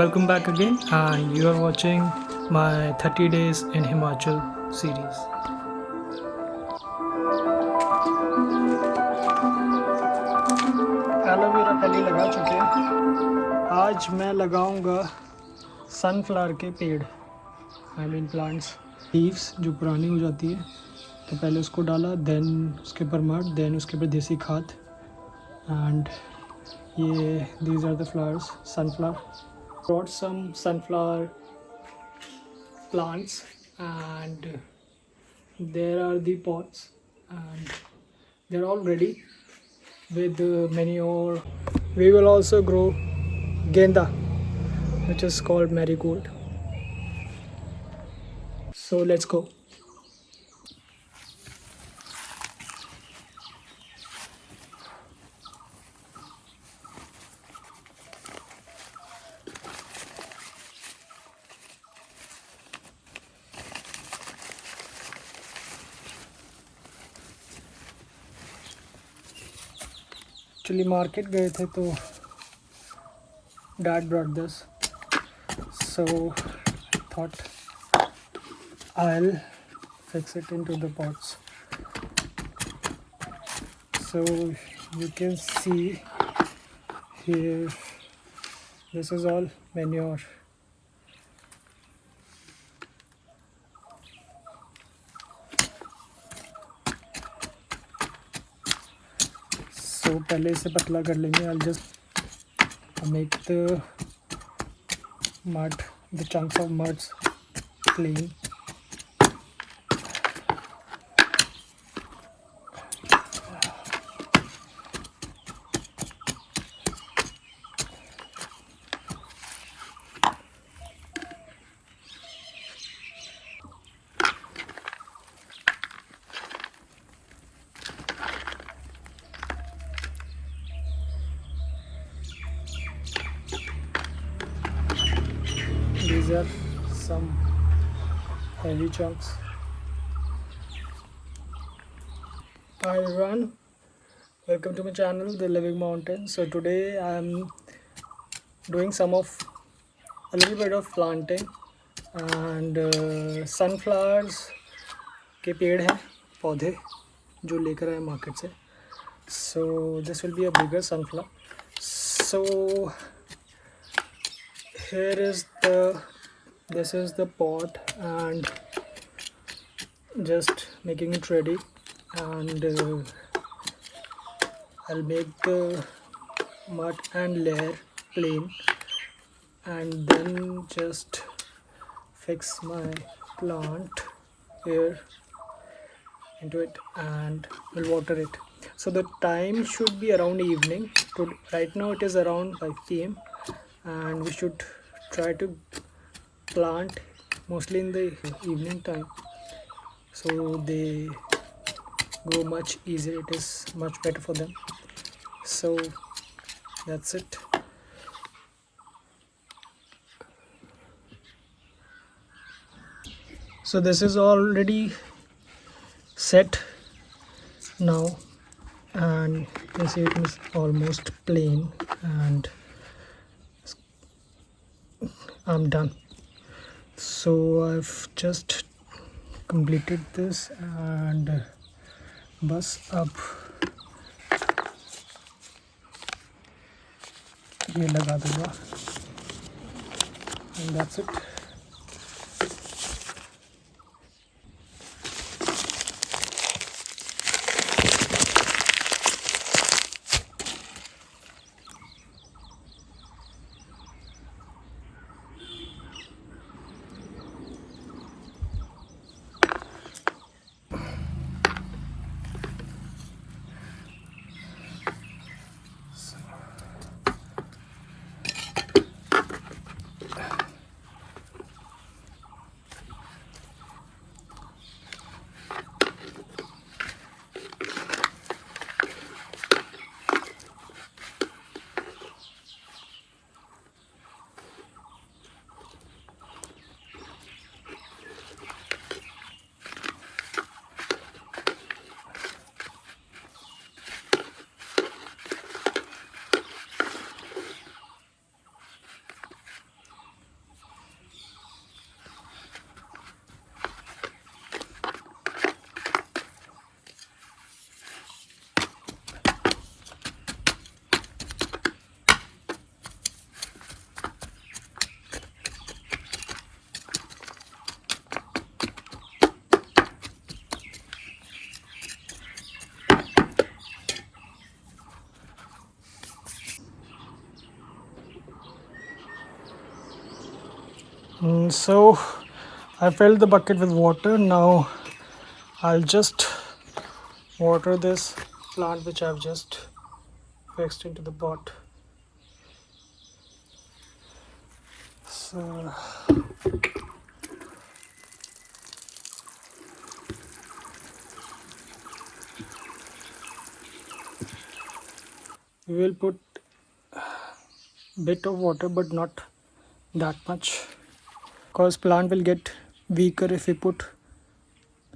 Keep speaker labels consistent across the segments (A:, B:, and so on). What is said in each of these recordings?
A: welcome back again, and you are watching my 30 days in Himachal series. Aloe vera पहले लगा चुके हैं। आज मैं लगाऊंगा सनफ्लावर के पेड़, प्लांट्स। लीव्स जो पुरानी हो जाती है तो पहले उसको डाला, देन उसके ऊपर मड, देन उसके ऊपर देसी खाद, एंड ये these are the flowers, sunflower. Brought some sunflower plants, and there are the pots, and they're all ready with manure. We will also grow genda, which is called marigold. So let's go. Actually market गए थे तो dad brought this, so thought I'll fix it into the pots. So you can see here, this is all manure. So पहले इसे पतला कर लेंगे. I'll just make the mud, the chunks of muds clean. These are some heavy chunks. Hi everyone, welcome to my channel, The Living Mountain. So today I am doing a little bit of planting, and sunflowers के पेड़ हैं, पौधे जो लेकर आए market से. So this will be a bigger sunflower. So this is the pot, and just making it ready, and I'll make the mud and layer plain, and then just fix my plant here into it, and will water it. So the time should be around evening. Right now it is around 5 p.m. and we should try to plant mostly in the evening time, so they grow much easier. It is much better for them. So that's it. So this is already set now, and you see it is almost plain, and I'm done. So I've just completed this, and बस अब ये लगा दूँगा, and that's it. So I filled the bucket with water. Now I'll just water this plant which I've just fixed into the pot. So we will put bit of water but not that much, because plant will get weaker if we put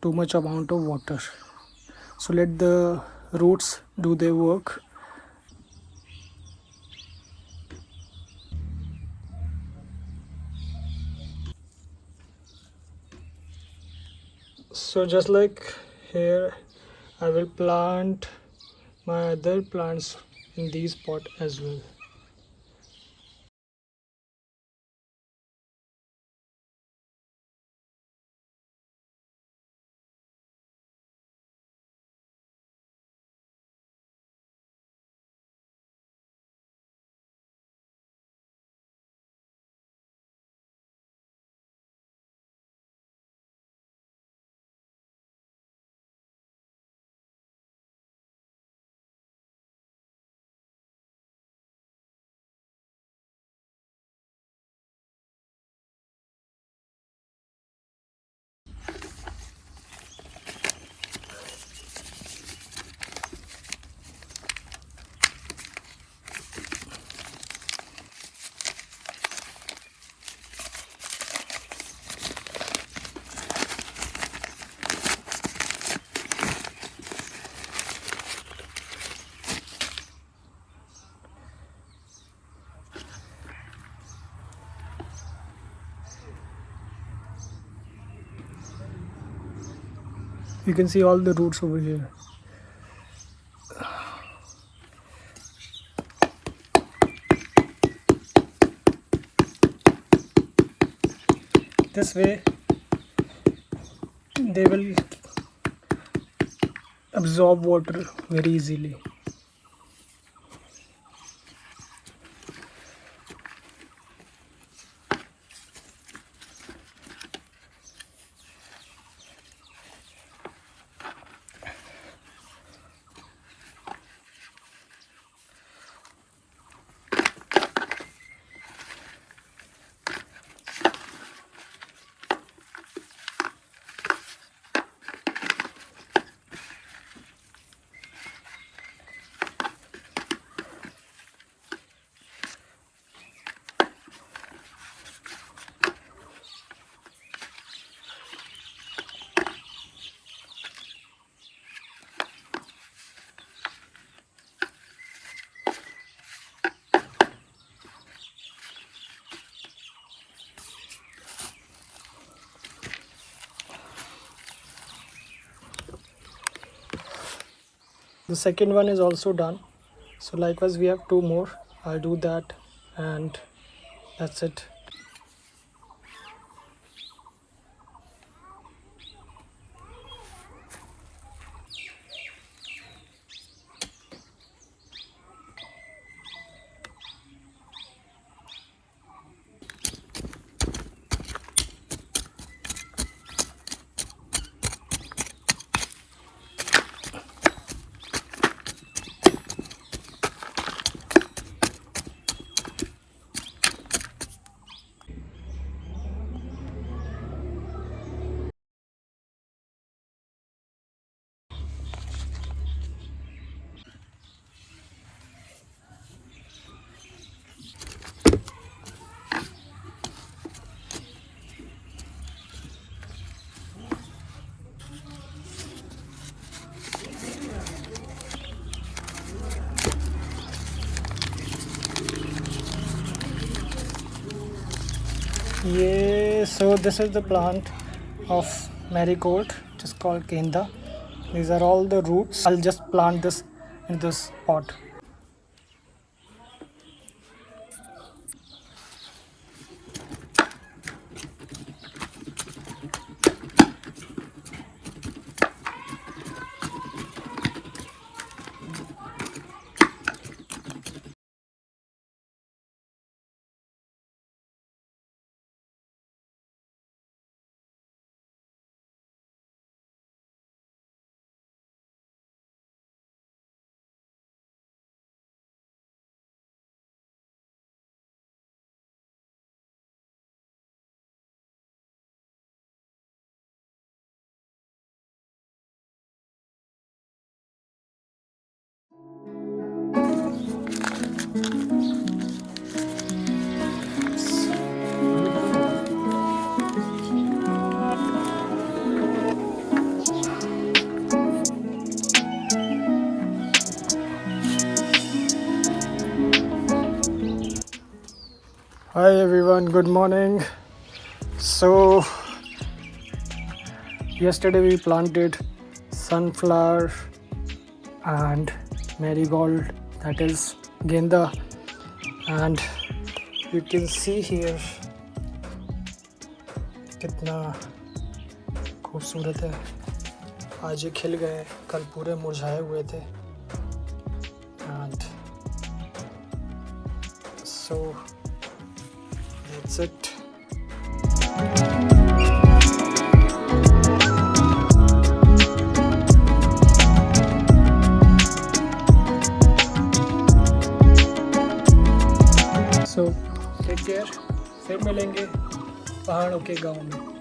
A: too much amount of water. So let the roots do their work. So just like here, I will plant my other plants in these pot as well. You can see all the roots over here. This way they will absorb water very easily. The second one is also done. So likewise we have two more. I'll do that and that's it. Yeah, so this is the plant of marigold, which is called kenda. These are all the roots. I'll just plant this in this pot. Hi everyone, good morning. So yesterday we planted sunflower and marigold, that is genda, and you can see here कितना खूबसूरत है. आज ये खिल गए, कल पूरे मुरझाए हुए थे. And so that's it. So take care. फिर मिलेंगे पहाड़ों के गांव में.